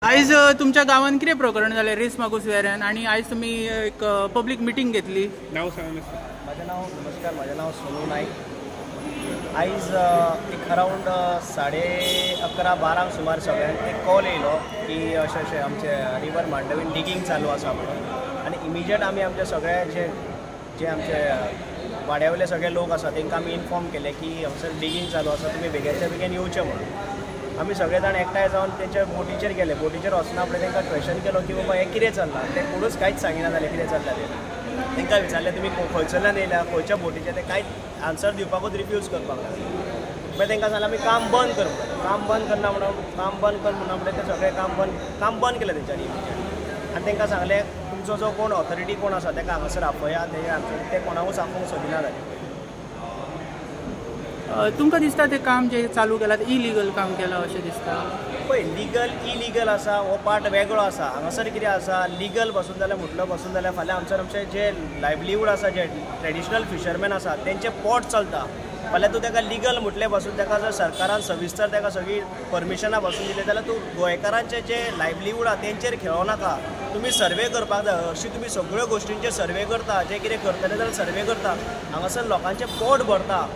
आयज तुमच्या गावात कितें प्रकरण जालें रेस मागूस वेऱ्यान आणि आयज तुम्ही एक पब्लिक मिटींग घेतली? नाव सांगा. माझे नाव नमस्कार, माझे नाव सोनू नाईक. आयज एक अरावंड 11:30-12 सुमार सगळ्यांक एक कॉल येयलो की अशें अशें आमचे रिवर मांडवीन डिगींग चालू आसा म्हणून. आनी इमिजिएट आमी आमचे सगळे जे आमचे वाड्यावयले सगळे लोक आसा तांकां आमी इन्फॉर्म केले की हांगसर डिगींग चालू आसा, तुमी बेगीनच्या बेगीन येवचें म्हणून. आमी सगळे जाण एकठांय जावन तेंच्या बोटीचेर गेले. बोटीचेर वचना फुडें तांकां क्वेश्चन केलो की बाबा हें कितें चल्लां. ते कोणूच कांयच सांगिना जालें कितें चल्लां तें. तांकां विचारलें तुमी खंयसरल्यान येयल्या, खंयच्या बोटीचेर, ते कांयच आन्सर दिवपाकूच रिफ्यूज करपाक लागले. मागीर तांकां सांगलें आमी काम बंद कर म्हणून. काम बंद करना म्हणून काम बंद कर म्हणून फुडें ते सगळें काम बंद केलें तेंच्यांनी इमिजिएट. आनी तांकां सांगलें तुमचो जो कोण ऑथॉरिटी कोण आसा ताका हांगासर आपया, ते कोणाकूच आपोवंक सोदिना जालें. तुमकां दिसता तें काम जे चालू केलां तें इलिगल काम केलां अशें दिसता? पळय, लिगल इलिगल आसा हो पार्ट वेगळो आसा. हांगासर कितें आसा, लिगल बसून जाल्यार म्हटलो बसून जाल्यार फाल्यां आमचे जे लायवलीहूड आसा, जे ट्रेडिशनल फिशरमॅन आसा तेंचें पोट चलता. फाल्यां तूं ताका लिगल म्हटलें बसून ताका जर सरकारान सविस्तर ताका सगळी परमिशनां बसून दिली जाल्यार तूं गोंयकारांचे जे लायवलीहूड आसा तेंचेर खेळो नाका. तुमी सर्वे करपाक जाय. अशी तुमी सगळ्यो गोश्टींचेर सर्वे करता, जे कितें करतले जाल्यार सर्वे करता. हांगासर लोकांचें पोट भरता.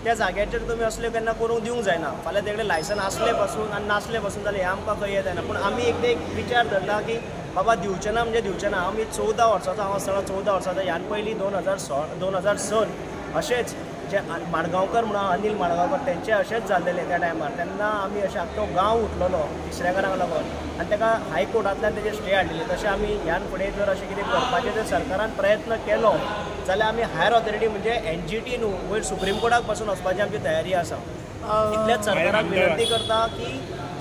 त्या जाग्याचेर तुमी असले केन्ना करूंक दिवंक जायना. फाल्यां तेकडे लायसन आसले पासून आनी नासले पासून जाल्यार हें आमकां खंय येत जायना. पूण आमी एक विचार धरला की बाबा दिवचें ना म्हणजे दिवचें ना. आमी 14 वर्सांचो हांव आसतना 14 वर्सांचो ह्यान पयलीं 2006 अशेंच जे माडगांवकर म्हणून अनिल माडगांवकर तेंचे अशेंच जाल्लेले त्या टायमार. तेन्ना आमी अशें आख्खो गांव उठलेलो तिसऱ्याकारांक लागून आनी ताका हायकोर्टांतल्यान तेजे स्टे हाडिल्ले. तशें आमी ह्यान फुडें जर अशें कितें करपाचें जर सरकारान प्रयत्न केलो जाल्यार आमी हायर ऑथॉरिटी म्हणजे NGT न्हू वयर सुप्रीम कोर्टाक पासून वचपाची आमची तयारी आसा. इतलेंच सरकाराक विनंती करता की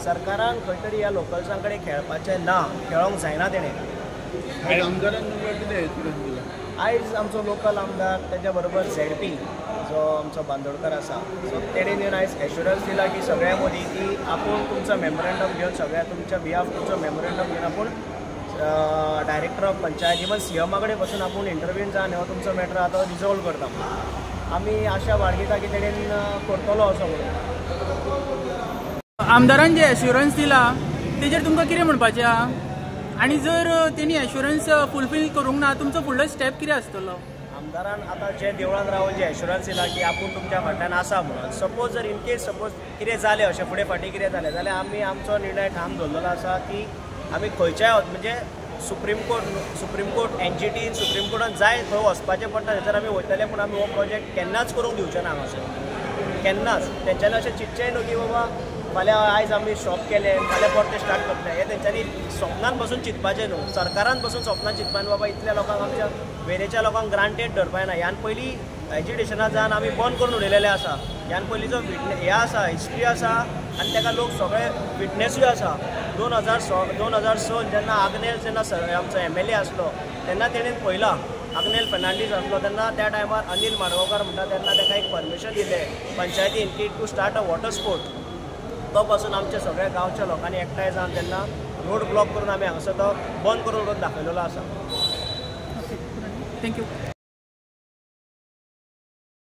सरकारान खंय तरी ह्या लोकल्सां कडेन खेळपाचें ना, खेळोंक जायना तेणें. आयज आमचो लोकल आमदार तेज्या बरोबर ZP जो आमचो बांदोडकर आसा, सो तेणें येवन आयज एश्युरन्स दिला की सगळ्या मदीं की आपूण तुमचो मेमोरेंडम घेवन सगळ्या तुमच्या बिहाफ तुमचो मेमोरेंडम घेवन आपूण director of panchayat even CM कडेन बसून आपूण इंटरव्यून जावन हो तुमचो मॅटर आतां रिजॉल्व करता. आमी आशा बाळगिता की तेणेन करतलो असो म्हणून. आमदारान जे एश्युरन्स दिला तेजेर तुमकां कितें म्हणपाचें आहा? आनी जर तेणी एश्युरन्स फुलफील करूंक ना तुमचो फुडलो स्टेप कितें आसतलो? आमदारान आतां जे देवळान रावन जे एश्युरन्स दिला की आपूण तुमच्या फाटल्यान आसा म्हणून. सपोज जर इनकेस कितें जालें अशें फुडें फाटीं कितें जालें जाल्यार आमी आमचो निर्णय ठाम दवरलेलो आसा की आमी खंयच्याय म्हणजे सुप्रीम कोर्ट NGT सुप्रीम कोर्टान जाय थंय वचपाचें पडटा. थंयसर आमी वयतले पूण आमी हो प्रोजेक्ट केन्नाच करूंक दिवचे ना हांगासर, केन्नाच. तेंच्यांनी अशें चिंतचेंय न्हू की बाबा फाल्यां आयज आमी स्टॉप केलें फाल्यां परतें स्टार्ट करतले. हें तेंच्यांनी स्वप्नान बसून चिंतपाचें न्हू. सरकारान बसून स्वप्नान चिंतपाचें बाबा इतल्या लोकांक आमच्या वेरेच्या लोकांक ग्रांटेड धरपाक ना. ह्यान पयलीं एज्युकेशना जावन आमी बंद करून उडयलेलें आसा. ह्यान पयलींचो हें आसा, हिस्ट्री आसा आनी ताका लोक सगळे विटनेसूय आसा. 2006 जेन्ना आग्नेल आमचो MLA आसलो तेन्ना तेणेन पळयला, आग्नेल फर्नांडीस आसलो तेन्ना त्या टायमार अनिल माडगांवकर म्हणटा तेन्ना ताका एक परमिशन दिलें पंचायतीन to start a water sport. तो पासून आमच्या सगळ्या गांवच्या लोकांनी एकठांय जावन तेन्ना रोड ब्लॉक करून आमी हांगासर तो बंद करून दाखयलेलो आसा. थँक्यू.